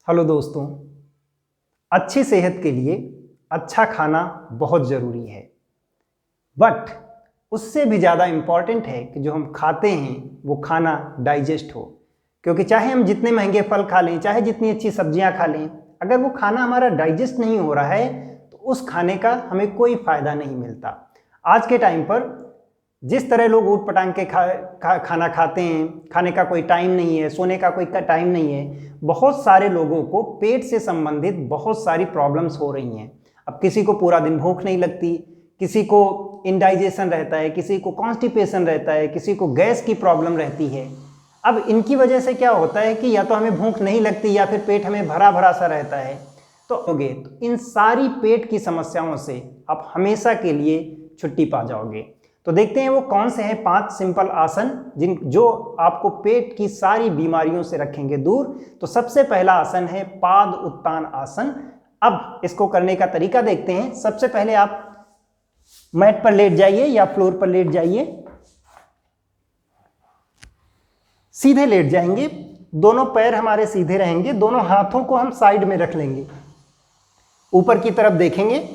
Hello दोस्तों, अच्छी सेहत के लिए अच्छा खाना बहुत ज़रूरी है। बट उससे भी ज़्यादा इम्पॉर्टेंट है कि जो हम खाते हैं वो खाना डाइजेस्ट हो। क्योंकि चाहे हम जितने महंगे फल खा लें, चाहे जितनी अच्छी सब्जियां खा लें, अगर वो खाना हमारा डाइजेस्ट नहीं हो रहा है तो उस खाने का हमें कोई फ़ायदा नहीं मिलता। आज के टाइम पर जिस तरह लोग ऊट पटांग के खाना खाते हैं, खाने का कोई टाइम नहीं है, सोने का कोई टाइम नहीं है, बहुत सारे लोगों को पेट से संबंधित बहुत सारी प्रॉब्लम्स हो रही हैं। अब किसी को पूरा दिन भूख नहीं लगती, किसी को इंडाइजेशन रहता है, किसी को कॉन्स्टिपेशन रहता है, किसी को गैस की प्रॉब्लम रहती है। अब इनकी वजह से क्या होता है कि या तो हमें भूख नहीं लगती या फिर पेट हमें भरा भरा सा रहता है। तो इन सारी पेट की समस्याओं से आप हमेशा के लिए छुट्टी पा जाओगे। तो देखते हैं वो कौन से हैं 5 सिंपल आसन जो आपको पेट की सारी बीमारियों से रखेंगे दूर। तो सबसे पहला आसन है पाद उत्तान आसन। अब इसको करने का तरीका देखते हैं। सबसे पहले आप मैट पर लेट जाइए या फ्लोर पर लेट जाइए, सीधे लेट जाएंगे, दोनों पैर हमारे सीधे रहेंगे, दोनों हाथों को हम साइड में रख लेंगे, ऊपर की तरफ देखेंगे,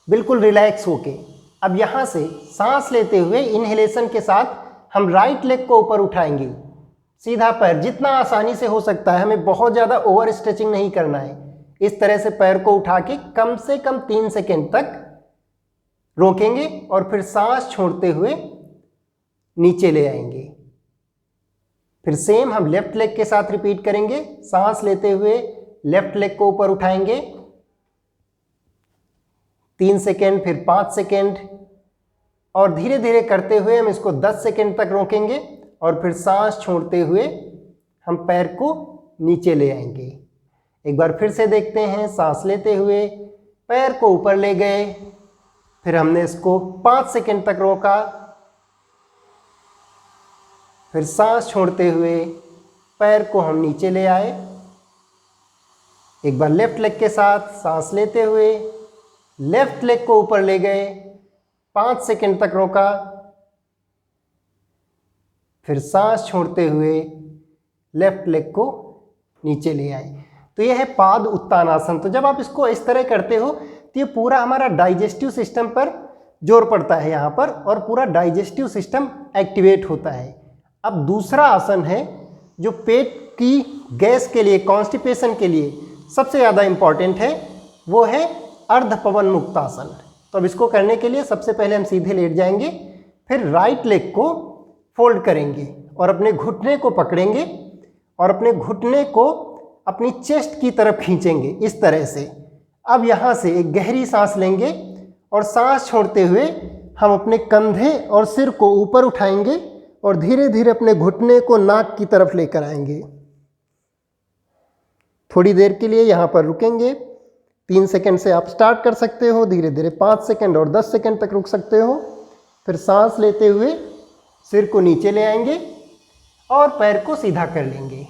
बिल्कुल रिलैक्स होके। अब यहां से सांस लेते हुए इनहेलेशन के साथ हम राइट लेग को ऊपर उठाएंगे, सीधा पैर, जितना आसानी से हो सकता है, हमें बहुत ज़्यादा ओवर स्ट्रेचिंग नहीं करना है। इस तरह से पैर को उठा के कम से कम 3 सेकेंड तक रोकेंगे और फिर सांस छोड़ते हुए नीचे ले आएंगे। फिर सेम हम लेफ्ट लेग के साथ रिपीट करेंगे। सांस लेते हुए लेफ्ट लेग को ऊपर उठाएंगे 3 सेकेंड, फिर 5 सेकेंड, और धीरे धीरे करते हुए हम इसको 10 सेकेंड तक रोकेंगे और फिर सांस छोड़ते हुए हम पैर को नीचे ले आएंगे। एक बार फिर से देखते हैं। सांस लेते हुए पैर को ऊपर ले गए, फिर हमने इसको 5 सेकेंड तक रोका, फिर सांस छोड़ते हुए पैर को हम नीचे ले आए। एक बार लेफ्ट लेग के साथ सांस लेते हुए लेफ्ट लेग को ऊपर ले गए, 5 सेकेंड तक रोका, फिर सांस छोड़ते हुए लेफ्ट लेग को नीचे ले आए। तो यह है पाद उत्तान आसन। तो जब आप इसको इस तरह करते हो तो ये पूरा हमारा डाइजेस्टिव सिस्टम पर जोर पड़ता है यहाँ पर, और पूरा डाइजेस्टिव सिस्टम एक्टिवेट होता है। अब दूसरा आसन है जो पेट की गैस के लिए, कॉन्स्टिपेशन के लिए सबसे ज़्यादा इम्पॉर्टेंट है, वो है अर्ध पवन मुक्त आसन। तो अब इसको करने के लिए सबसे पहले हम सीधे लेट जाएंगे, फिर राइट लेग को फोल्ड करेंगे और अपने घुटने को पकड़ेंगे और अपने घुटने को अपनी चेस्ट की तरफ खींचेंगे इस तरह से। अब यहाँ से एक गहरी सांस लेंगे और सांस छोड़ते हुए हम अपने कंधे और सिर को ऊपर उठाएंगे और धीरे धीरे अपने घुटने को नाक की तरफ लेकर आएंगे। थोड़ी देर के लिए यहाँ पर रुकेंगे। 3 सेकेंड से आप स्टार्ट कर सकते हो, धीरे धीरे 5 सेकेंड और 10 सेकेंड तक रुक सकते हो। फिर सांस लेते हुए सिर को नीचे ले आएंगे और पैर को सीधा कर लेंगे।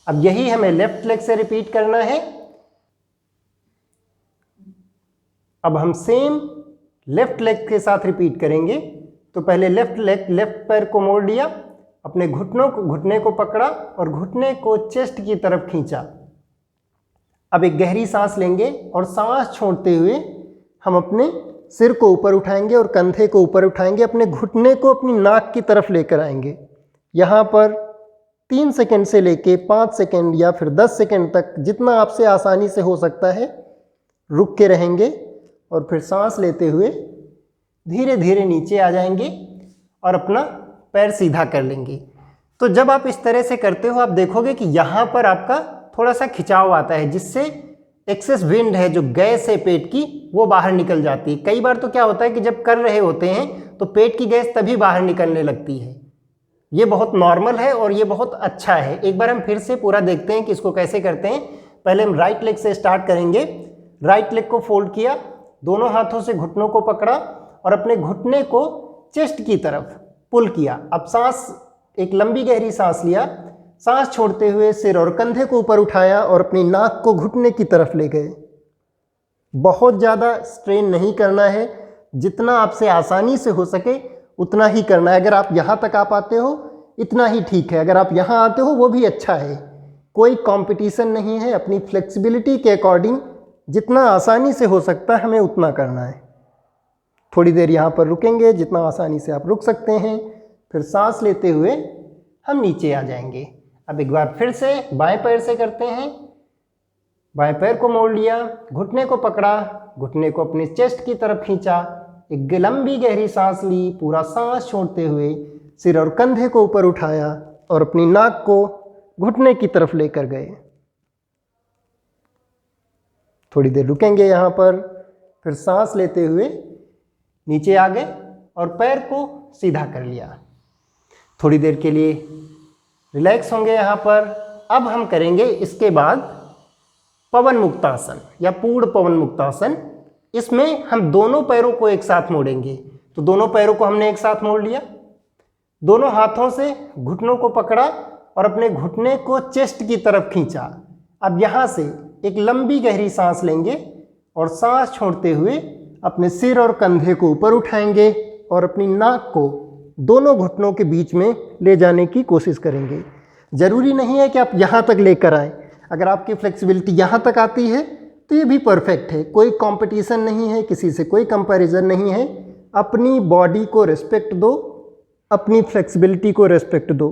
अब यही हमें लेफ्ट लेग से रिपीट करना है। अब हम सेम लेफ्ट लेग के साथ रिपीट करेंगे। तो पहले लेफ्ट पैर को मोड़ लिया, अपने घुटने को पकड़ा और घुटने को चेस्ट की तरफ खींचा। अब एक गहरी सांस लेंगे और सांस छोड़ते हुए हम अपने सिर को ऊपर उठाएंगे और कंधे को ऊपर उठाएंगे, अपने घुटने को अपनी नाक की तरफ लेकर आएंगे। यहाँ पर 3 सेकेंड से लेके 5 सेकेंड या फिर 10 सेकेंड तक, जितना आपसे आसानी से हो सकता है, रुक के रहेंगे और फिर सांस लेते हुए धीरे धीरे नीचे आ जाएंगे और अपना पैर सीधा कर लेंगे। तो जब आप इस तरह से करते हो, आप देखोगे कि यहाँ पर आपका थोड़ा सा खिंचाव आता है, जिससे एक्सेस विंड है, जो गैस है पेट की, वो बाहर निकल जाती है। कई बार तो क्या होता है कि जब कर रहे होते हैं तो पेट की गैस तभी बाहर निकलने लगती है। ये बहुत नॉर्मल है और ये बहुत अच्छा है। एक बार हम फिर से पूरा देखते हैं कि इसको कैसे करते हैं। पहले हम राइट लेग से स्टार्ट करेंगे। राइट लेग को फोल्ड किया, दोनों हाथों से घुटनों को पकड़ा और अपने घुटने को चेस्ट की तरफ पुल किया। अब सांस, एक लंबी गहरी सांस लिया, सांस छोड़ते हुए सिर और कंधे को ऊपर उठाया और अपनी नाक को घुटने की तरफ ले गए। बहुत ज़्यादा स्ट्रेन नहीं करना है, जितना आपसे आसानी से हो सके उतना ही करना है। अगर आप यहाँ तक आ पाते हो इतना ही ठीक है, अगर आप यहाँ आते हो वो भी अच्छा है, कोई कंपटीशन नहीं है, अपनी फ्लेक्सिबिलिटी के अकॉर्डिंग जितना आसानी से हो सकता है हमें उतना करना है। थोड़ी देर यहाँ पर रुकेंगे, जितना आसानी से आप रुक सकते हैं, फिर सांस लेते हुए हम नीचे आ जाएंगे। अब एक बार फिर से बाएं पैर से करते हैं। बाएं पैर को मोड़ लिया, घुटने को पकड़ा, घुटने को अपने चेस्ट की तरफ खींचा, एक लंबी गहरी सांस ली, पूरा सांस छोड़ते हुए सिर और कंधे को ऊपर उठाया और अपनी नाक को घुटने की तरफ लेकर गए। थोड़ी देर रुकेंगे यहाँ पर, फिर सांस लेते हुए नीचे आ गए और पैर को सीधा कर लिया। थोड़ी देर के लिए रिलैक्स होंगे यहाँ पर। अब हम करेंगे इसके बाद पवन मुक्तासन या पूर्ण पवन मुक्तासन। इसमें हम दोनों पैरों को एक साथ मोड़ेंगे। तो दोनों पैरों को हमने एक साथ मोड़ लिया, दोनों हाथों से घुटनों को पकड़ा और अपने घुटने को चेस्ट की तरफ खींचा। अब यहाँ से एक लंबी गहरी सांस लेंगे और सांस छोड़ते हुए अपने सिर और कंधे को ऊपर उठाएंगे और अपनी नाक को दोनों घुटनों के बीच में ले जाने की कोशिश करेंगे। ज़रूरी नहीं है कि आप यहाँ तक लेकर आएँ, अगर आपकी फ्लेक्सिबिलिटी यहाँ तक आती है तो ये भी परफेक्ट है। कोई कंपटीशन नहीं है, किसी से कोई कंपैरिजन नहीं है। अपनी बॉडी को रिस्पेक्ट दो, अपनी फ्लेक्सिबिलिटी को रिस्पेक्ट दो।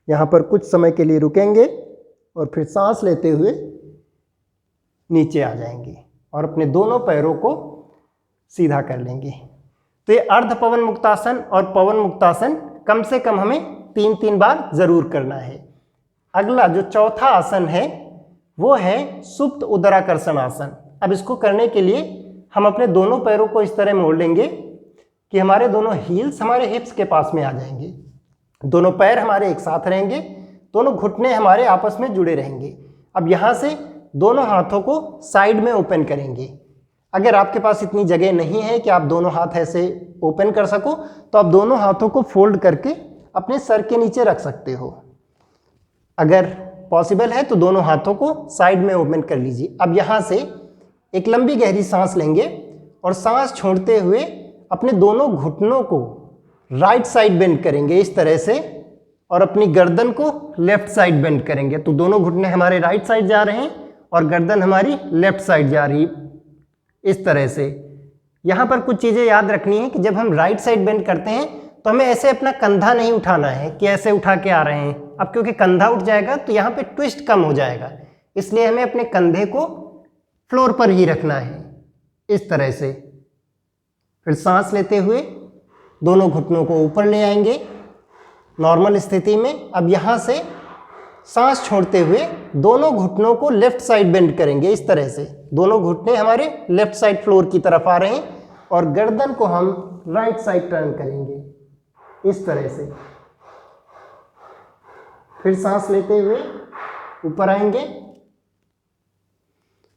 यहाँ पर कुछ समय के लिए रुकेंगे और फिर सांस लेते हुए नीचे आ जाएंगे और अपने दोनों पैरों को सीधा कर लेंगे। तो ये अर्ध पवन मुक्तासन और पवन मुक्तासन कम से कम हमें 3-3 बार जरूर करना है। अगला जो चौथा आसन है वो है सुप्त उदराकर्षण आसन। अब इसको करने के लिए हम अपने दोनों पैरों को इस तरह मोड़ लेंगे कि हमारे दोनों हील्स हमारे हिप्स के पास में आ जाएंगे, दोनों पैर हमारे एक साथ रहेंगे, दोनों घुटने हमारे आपस में जुड़े रहेंगे। अब यहाँ से दोनों हाथों को साइड में ओपन करेंगे। अगर आपके पास इतनी जगह नहीं है कि आप दोनों हाथ ऐसे ओपन कर सको तो आप दोनों हाथों को फोल्ड करके अपने सर के नीचे रख सकते हो। अगर पॉसिबल है तो दोनों हाथों को साइड में ओपन कर लीजिए। अब यहाँ से एक लंबी गहरी सांस लेंगे और सांस छोड़ते हुए अपने दोनों घुटनों को राइट साइड बेंड करेंगे इस तरह से और अपनी गर्दन को लेफ्ट साइड बेंड करेंगे। तो दोनों घुटने हमारे राइट साइड जा रहे हैं और गर्दन हमारी लेफ्ट साइड जा रही है इस तरह से। यहाँ पर कुछ चीज़ें याद रखनी है कि जब हम राइट साइड बेंड करते हैं तो हमें ऐसे अपना कंधा नहीं उठाना है कि ऐसे उठा के आ रहे हैं। अब क्योंकि कंधा उठ जाएगा तो यहाँ पे ट्विस्ट कम हो जाएगा, इसलिए हमें अपने कंधे को फ्लोर पर ही रखना है इस तरह से। फिर सांस लेते हुए दोनों घुटनों को ऊपर ले आएंगे नॉर्मल स्थिति में। अब यहाँ से सांस छोड़ते हुए दोनों घुटनों को लेफ्ट साइड बेंड करेंगे इस तरह से। दोनों घुटने हमारे लेफ्ट साइड फ्लोर की तरफ आ रहे हैं और गर्दन को हम राइट साइड टर्न करेंगे इस तरह से। फिर सांस लेते हुए ऊपर आएंगे,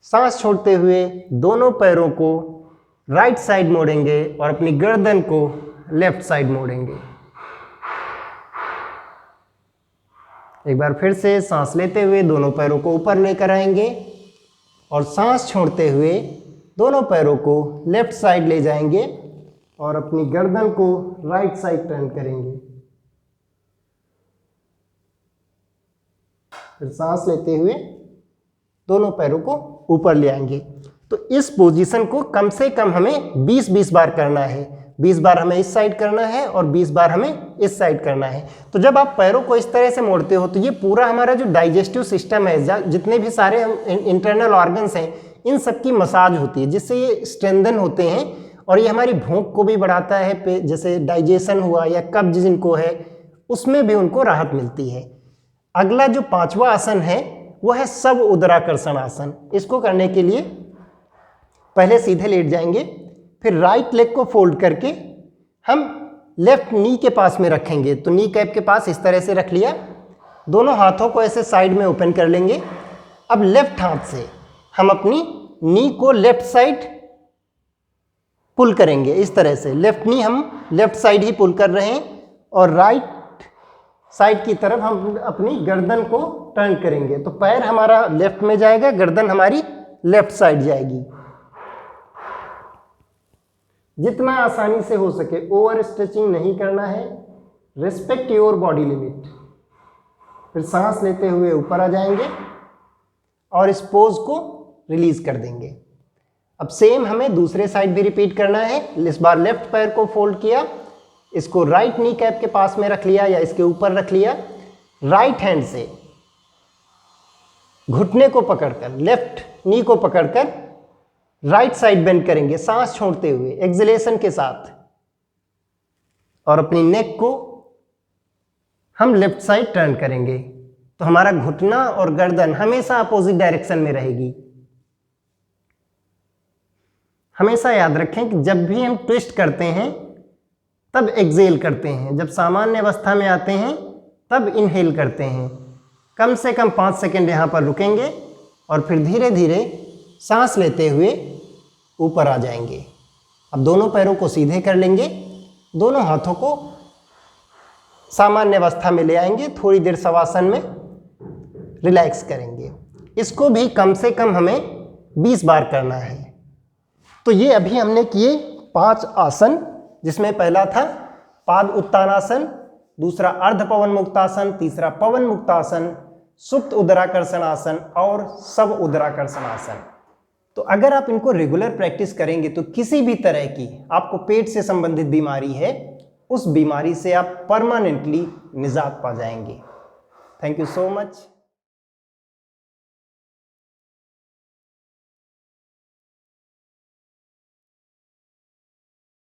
सांस छोड़ते हुए दोनों पैरों को राइट साइड मोड़ेंगे और अपनी गर्दन को लेफ्ट साइड मोड़ेंगे। एक बार फिर से सांस लेते हुए दोनों पैरों को ऊपर लेकर आएंगे और सांस छोड़ते हुए दोनों पैरों को लेफ्ट साइड ले जाएंगे और अपनी गर्दन को राइट साइड टर्न करेंगे। फिर सांस लेते हुए दोनों पैरों को ऊपर ले आएंगे। तो इस पोजीशन को कम से कम हमें 20-20 बार करना है। 20 बार हमें इस साइड करना है और 20 बार हमें इस साइड करना है। तो जब आप पैरों को इस तरह से मोड़ते हो तो ये पूरा हमारा जो डाइजेस्टिव सिस्टम है, जितने भी सारे इंटरनल ऑर्गन्स हैं, इन सब की मसाज होती है, जिससे ये स्ट्रेंथन होते हैं और ये हमारी भूख को भी बढ़ाता है। जैसे डाइजेशन हुआ या कब्ज जिनको है उसमें भी उनको राहत मिलती है। अगला जो 5वां आसन है वो है सब उदराकर्षण आसन। इसको करने के लिए पहले सीधे लेट जाएंगे, फिर राइट लेग को फोल्ड करके हम लेफ्ट नी के पास में रखेंगे। तो नी कैप के पास इस तरह से रख लिया, दोनों हाथों को ऐसे साइड में ओपन कर लेंगे। अब लेफ्ट हाथ से हम अपनी नी को लेफ्ट साइड पुल करेंगे इस तरह से। लेफ्ट नी हम लेफ्ट साइड ही पुल कर रहे हैं और राइट साइड की तरफ हम अपनी गर्दन को टर्न करेंगे। तो पैर हमारा लेफ्ट में जाएगा, गर्दन हमारी लेफ्ट साइड जाएगी। जितना आसानी से हो सके, ओवर स्ट्रेचिंग नहीं करना है, रिस्पेक्ट योर बॉडी लिमिट। फिर सांस लेते हुए ऊपर आ जाएंगे और इस पोज को रिलीज कर देंगे। अब सेम हमें दूसरे साइड भी रिपीट करना है। इस बार लेफ्ट पैर को फोल्ड किया, इसको राइट नी कैप के पास में रख लिया या इसके ऊपर रख लिया, राइट हैंड से घुटने को पकड़कर, लेफ्ट नी को पकड़कर राइट साइड बेंड करेंगे सांस छोड़ते हुए एक्सलेशन के साथ, और अपनी नेक को हम लेफ्ट साइड टर्न करेंगे। तो हमारा घुटना और गर्दन हमेशा अपोजिट डायरेक्शन में रहेगी। हमेशा याद रखें कि जब भी हम ट्विस्ट करते हैं तब एक्सेल करते हैं, जब सामान्य अवस्था में आते हैं तब इनहेल करते हैं। कम से कम 5 सेकंड यहाँ पर रुकेंगे और फिर धीरे धीरे सांस लेते हुए ऊपर आ जाएंगे। अब दोनों पैरों को सीधे कर लेंगे, दोनों हाथों को सामान्य अवस्था में ले आएंगे, थोड़ी देर शवासन में रिलैक्स करेंगे। इसको भी कम से कम हमें 20 बार करना है। तो ये अभी हमने किए 5 आसन, जिसमें पहला था पाद उत्तानासन, दूसरा अर्ध पवन मुक्तासन, तीसरा पवन मुक्तासन, सुप्त उदराकर्षण आसन और सब उदराकर्षण आसन। तो अगर आप इनको रेगुलर प्रैक्टिस करेंगे तो किसी भी तरह की आपको पेट से संबंधित बीमारी है, उस बीमारी से आप परमानेंटली निजात पा जाएंगे। Thank you so much.